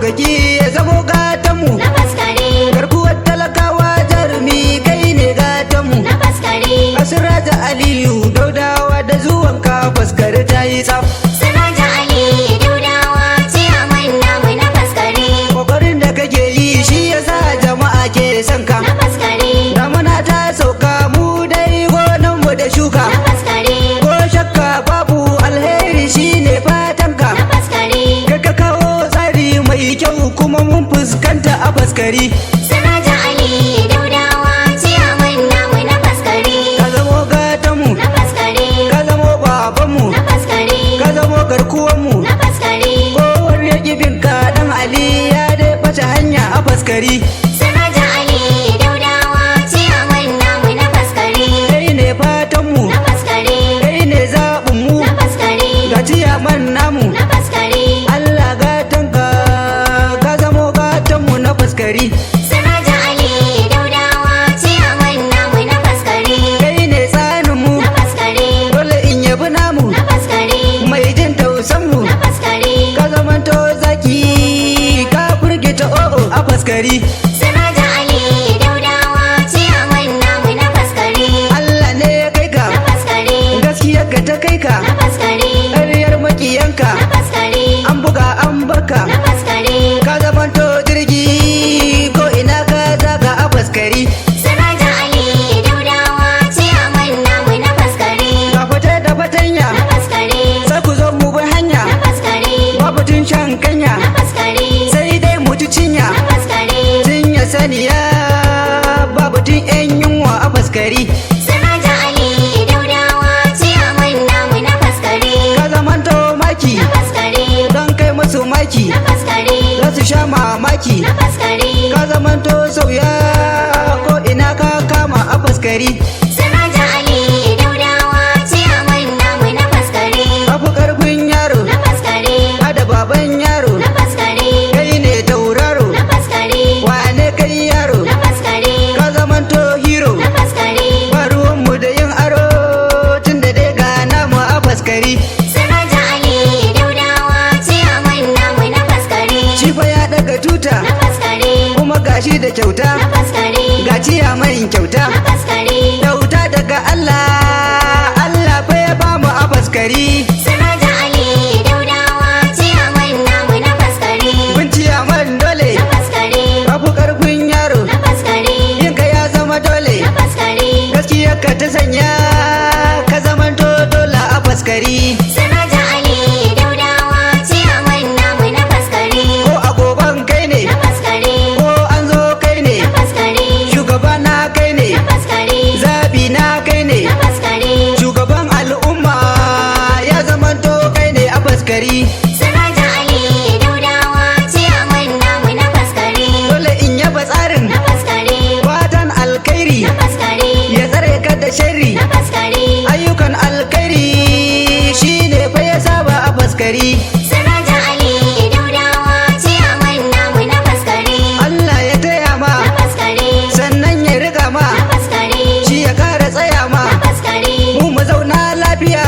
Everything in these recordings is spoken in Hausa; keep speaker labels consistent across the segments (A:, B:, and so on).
A: madaukaki ya zamo gatanmu.
B: na faskare,
A: Garkuwar talakawa jarumi kai ne gatanmu.
B: na faskare,
A: Asiraja Aliyu Daudawa da zuwanka faskare ta yi tsaf.
B: Siraja Ali Daudawa ciyaman namu na faskare,
A: Kokarin da kake yi shi yasa jama'a ke son ka.
B: na faskare,
A: Damuna ta sauka mu dai gonanmu da shuka.
B: na faskare,
A: Ko shakka babu alheri shine fatanka.
B: na faskare,
A: Kai ka kawo tsari mai kyau kuma mun fuskanta a faskari.
B: Siraja Ali Daudawa ciyaman namu na faskare,
A: Ka zamo gatanmu,
B: na faskare,
A: ka zamo babanmu,
B: na faskare,
A: ka zamo garkuwanmu.
B: na faskare,
A: Kowar ya binka dan Ali ya dai ɓace hanya a faskari.
B: Siraja Ali Daudawa ciyaman namu na faskare,
A: Kai ne fatanmu,
B: na faskare,
A: kai ne zaɓinmu,
B: na faskare,
A: ga ciyaman namu.
B: na faskare,
A: Allah gatanka, ka zamo gatanmu na faskari.
B: Siraja Ali Daudawa ciyaman namu na faskare,
A: Kai ne tsaninmu,
B: na faskare,
A: dole in yabi namu.
B: na faskare,
A: Mai jin tausanmu,
B: na faskare,
A: ka zamanto zaki, ka firgita o'o a faskari.
B: Siraja Ali Daudawa ciyaman namu na faskare,
A: Allah ne ya kai ka,
B: na faskare,
A: gaskiyar ka ta kai ka,
B: na faskare,
A: ƙaryar makiyanka,
B: na faskare,
A: an buga an baka.
B: na faskare,
A: Ka zamanto jirgi, ko ina ka zaga a faskari.
B: Siraja Ali Daudawa ciyaman namu na faskare,
A: Ka fita da fatanya,
B: na faskare,
A: sai ku zo mu bi hanya,
B: na faskare,
A: babu tun shan kanya,
B: na faskare,
A: sai dai mu ci cinya.
B: na faskare,
A: Cinya saniya, babu tun 'yan yunwa a faskari.
B: Siraja Ali Daudawa ciyaman namu na faskare,
A: Ka zamanto maki,
B: na faskare,
A: don kai musu maki,
B: na faskare,
A: za su sha mamaki.
B: na faskare,
A: Ka zamanto sauya, ko ina ka kama a faskari.
B: Siraja Ali Daudawa ciyaman namu na faskare,
A: Afu karfin yaro,
B: na faskare,
A: hada baban yaro,
B: na faskare,
A: kai ne tauraro,
B: na faskare,
A: wane kai yaro.
B: na faskare,
A: Ka zamanto hero,
B: na faskare,
A: ba ruwanmu da yin aro, tun da dai ga namu a faskari.
B: Siraja Ali Daudawa ciyaman namu na faskare,
A: Shi fa ya daga tuta,
B: na faskare,
A: kuma gashi da kyauta,
B: na faskare,
A: ga ciya mai kyauta.
B: na faskare,
A: Kyauta daga Allah, Allah fa ya bamu a faskari.
B: Siraja Ali Daudawa ciyaman namu na faskare,
A: Mun ciya man dole,
B: na faskare,
A: babu karfin yaro,
B: na faskare,
A: yinka ya zama dole.
B: na faskare,
A: Gaskiyar ka ta sanya, ka zamanto dole a faskari.
B: Siraja Ali Daudawa ciyaman namu na faskare,
A: Ko a goban kai ne,
B: na faskare,
A: ko an zo kai ne,
B: na faskare,
A: shugaba na kai ne,
B: na faskare,
A: zabi na kai ne,
B: na faskare,
A: shugaban al'umma ya zamanto kai ne a faskari.
B: Siraja Ali Daudawa ciyaman namu na faskare,
A: Dole in yaba tsarin,
B: na faskare,
A: fatan alkhairi,
B: na faskare,
A: ya tsare ka da sharri.
B: na faskare,
A: Ayyukan alkhairi shine fa ya saba a faskari.
B: Siraja Ali Daudawa ciyaman namu na faskare,
A: Allah ya taya ma,
B: na faskare,
A: sannan ya riga ma,
B: na faskare,
A: shi ya kara tsaya ma.
B: na faskare,
A: Mu zauna lafiya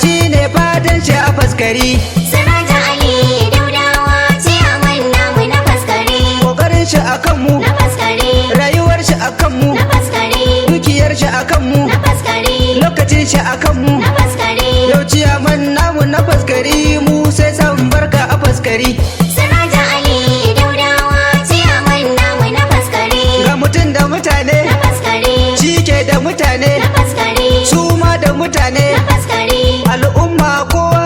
A: shine fatan shi a faskari.
B: Siraja Ali Daudawa ciyaman namu na faskare,
A: Kokarin shi a kanmu,
B: na faskare,
A: rayuwar shi a kanmu,
B: na faskare,
A: dukiyar shi a kanmu,
B: na faskare,
A: lokacin shi a kanmu.
B: na faskare,
A: Yau ciyaman namu na faskari, mu sai san barka a faskari.
B: Siraja Ali Daudawa ciyaman namu na faskare,
A: Ga mutum da mutane,
B: na faskare,
A: shi ke da mutane,
B: na faskare,
A: su ma da mutane.
B: na faskare,
A: Al'umma kowa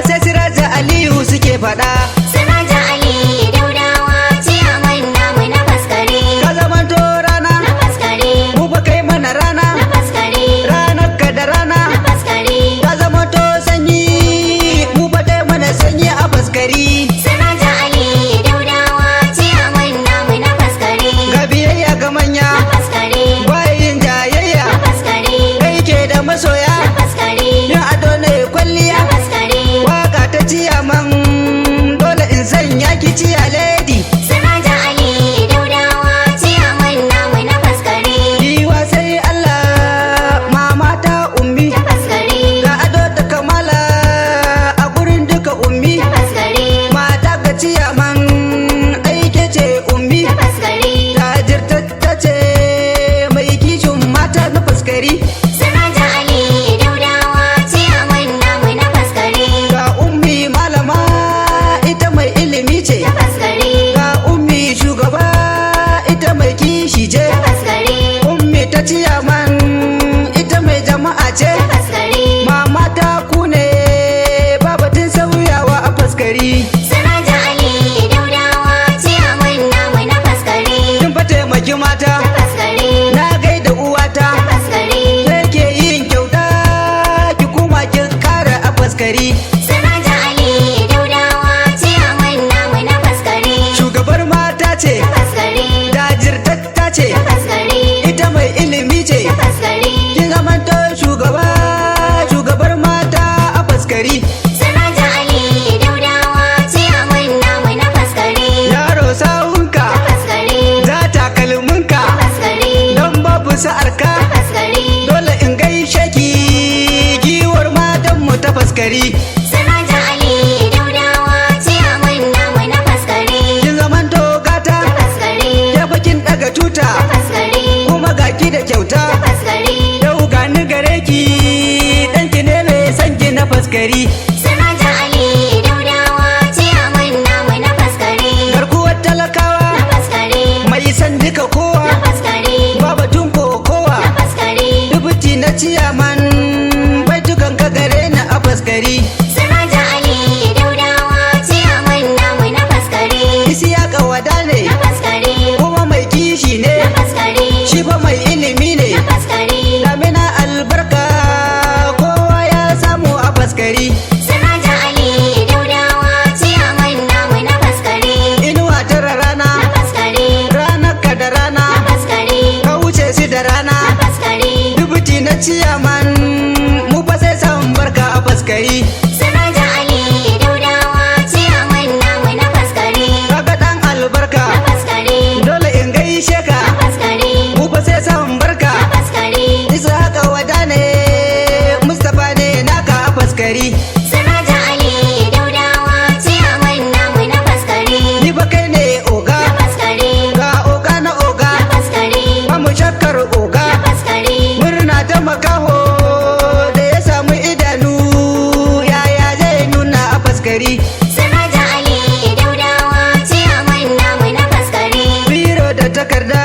A: sai Siraja Aliyu suke faɗa.
B: Siraja Ali Daudawa ciyaman namu na faskare,
A: Ka zamanto rana,
B: na faskare,
A: mu fa kai mana rana,
B: na faskare,
A: ranar ka da rana.
B: na faskare,
A: Ka zamanto sanyi, mu fa kai mana sanyi a faskari.
B: Siraja Ali Daudawa ciyaman namu na faskare,
A: Ga biyayya ga manya,
B: na faskare,
A: bayin jayayya,
B: na
A: mai kishi je.
B: na faskare,
A: Ummi ta ciyaman ita mai jama'a ce.
B: na faskare,
A: Mama ta ku ne babatin sauyawa a faskari.
B: Siraja Ali Daudawa ciyaman namu na faskare,
A: Kin fa taimaki mata,
B: na faskare,
A: na gaida uwata.
B: na faskare,
A: Ke yin kyauta ki kuma kin kara a faskari.
B: Siraja Ali Daudawa ciyaman namu na faskare,
A: Shugabar mata ce,
B: na faskare,
A: jajirtatta ce,
B: na faskare,
A: ita mai ilimi ce.
B: na faskare,
A: Kin zamanto shugabar mata a faskari.
B: Siraja Ali Daudawa ciyaman namu na faskare,
A: Yaro sawunka,
B: na faskare,
A: za takalminka,
B: na faskare,
A: don babu sa'arka.
B: na faskare,
A: Dole in gaishe ki giwar matanmu ta faskari.
B: Siraja Ali Daudawa ciyaman namu na faskare,
A: Kin zamanto gata,
B: na faskare,
A: ke bakin daga tuta,
B: na faskare,
A: kuma gaki da kyauta.
B: na faskare,
A: Yau gani gare ki, ɗanki ne mai son ki na faskari.
B: Siraja Ali Daudawa ciyaman namu na faskare,
A: Garkuwar talakawa,
B: na faskare,
A: mai san duka
B: na
A: kowa,
B: faskare,
A: babatun kowa.
B: na faskare,
A: Dubuti na ciyaman, baitukan ka gare ni a faskari.
B: Siraja Ali Daudawa ciyaman namu na faskare,
A: Isiya kawada ne,
B: na faskare,
A: kuma mai kishi ne,
B: na faskare,
A: shi fa mai ilimi ne.
B: na faskare,
A: Damina albarka, kowa ya samu a faskari.
B: Siraja Ali Daudawa ciyaman namu na faskare,
A: Inuwa tara rana,
B: na faskare,
A: ranar ka da rana,
B: na faskare,
A: ka wuce su da rana.
B: na faskare,
A: Dubuti na ciyaman, mu fa sai san barka a faskari.
B: Siraja Ali Daudawa ciyaman namu na faskare,
A: Kaga dan albarka,
B: na faskare,
A: dole in gaishe ka,
B: na faskare,
A: mu fa sai san barka.
B: na faskare,
A: Isa haka wada ne, Mustapha ne naka a faskari.
B: Siraja Ali Daudawa ciyaman namu na faskare,
A: Ni fa kai ne oga,
B: na faskare,
A: ga oga na oga,
B: na faskare,
A: ba mu shakkar oga.
B: na faskare,
A: Murna ta makaho da ya samu idanu, yaya zai nuna a faskari.
B: Siraja Ali Daudawa ciyaman namu na faskare,
A: Biro da takarda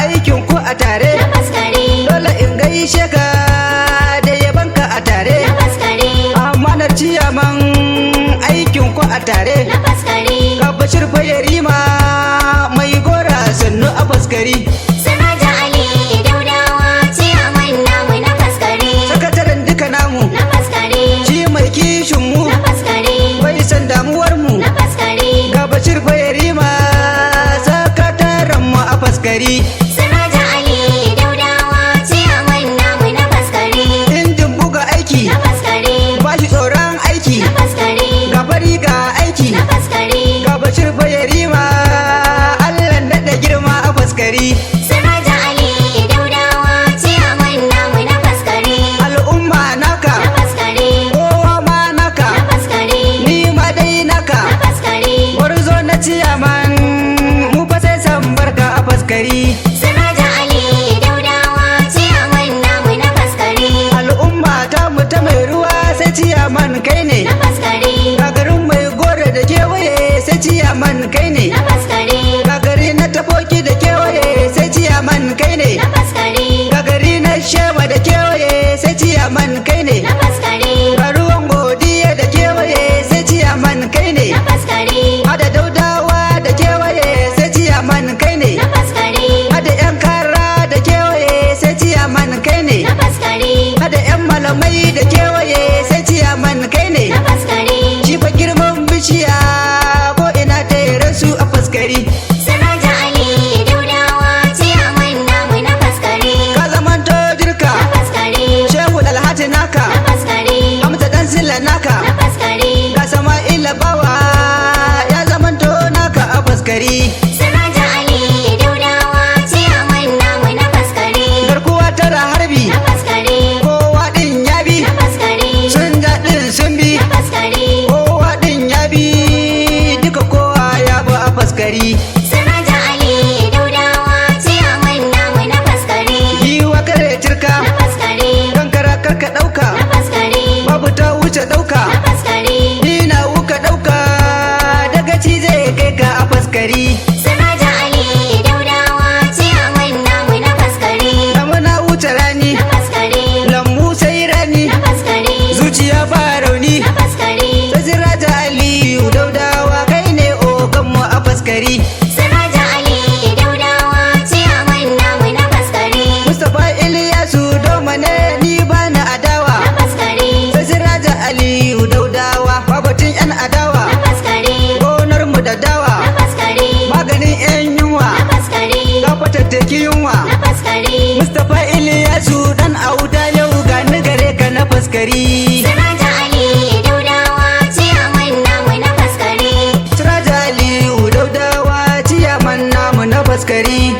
A: aikin ku a tare,
B: na faskare,
A: dole in gaishe ka da yabanka a tare.
B: na faskare,
A: Amma na ciyaman aikin ku a tare,
B: na faskare,
A: ka bashir fayarima mai gora sannu a faskari.
B: Siraja Ali Daudawa ciyaman namu na faskare,
A: Sakataren duka namu,
B: na faskare,
A: shi mai kishin mu,
B: na faskare,
A: bai san damuwar mu.
B: na faskare,
A: Ga bashir fayarima sakataren mu a faskari.
B: Siraja Ali Daudawa ciyaman namu na faskare,
A: Injin buga aiki,
B: na faskare,
A: ba shi tsoron aiki,
B: na faskare,
A: ga fari ga aiki.
B: na faskare,
A: Ga bashir fayarima Allah daɗa girma a faskari.
B: Siraja Ali Daudawa ciyaman namu na faskare,
A: Al'umma naka,
B: na faskare,
A: kowa ma naka,
B: na faskare,
A: ni ma dai naka.
B: na faskare,
A: Gwarzo na ciyaman, mu fa sai san barka a faskari.
B: Siraja Ali Daudawa ciyaman namu na faskare,
A: Al'umma ta mu ta mai ruwa sai ciyaman kai ne.
B: na faskare,
A: Gagarin mai gore da kewaye sai ciyaman kai ne.
B: na faskare,
A: Gagari na tafoki da kewaye sai ciyaman kai ne.
B: na faskare,
A: Gagari na shewa da kewaye sai ciyaman kai ne.
B: na faskare,
A: Ga ruwan godiya da kewaye sai ciyaman kai ne.
B: na faskare,
A: Hada daudawa da kewaye sai ciyaman kai ne.
B: na faskare,
A: Hada yan kara da kewaye sai ciyaman kai ne.
B: na faskare,
A: Hada yan malamai da kewaye sai ciyaman kai ne.
B: na faskare,
A: ji yunwa.
B: na faskari.
A: Mustapha Iliyasu dan auta yau gani gare ka na faskari.
B: Siraja Ali Daudawa ciyaman namu na faskari.
A: Siraja Aliyu Daudawa ciyaman namu na faskari.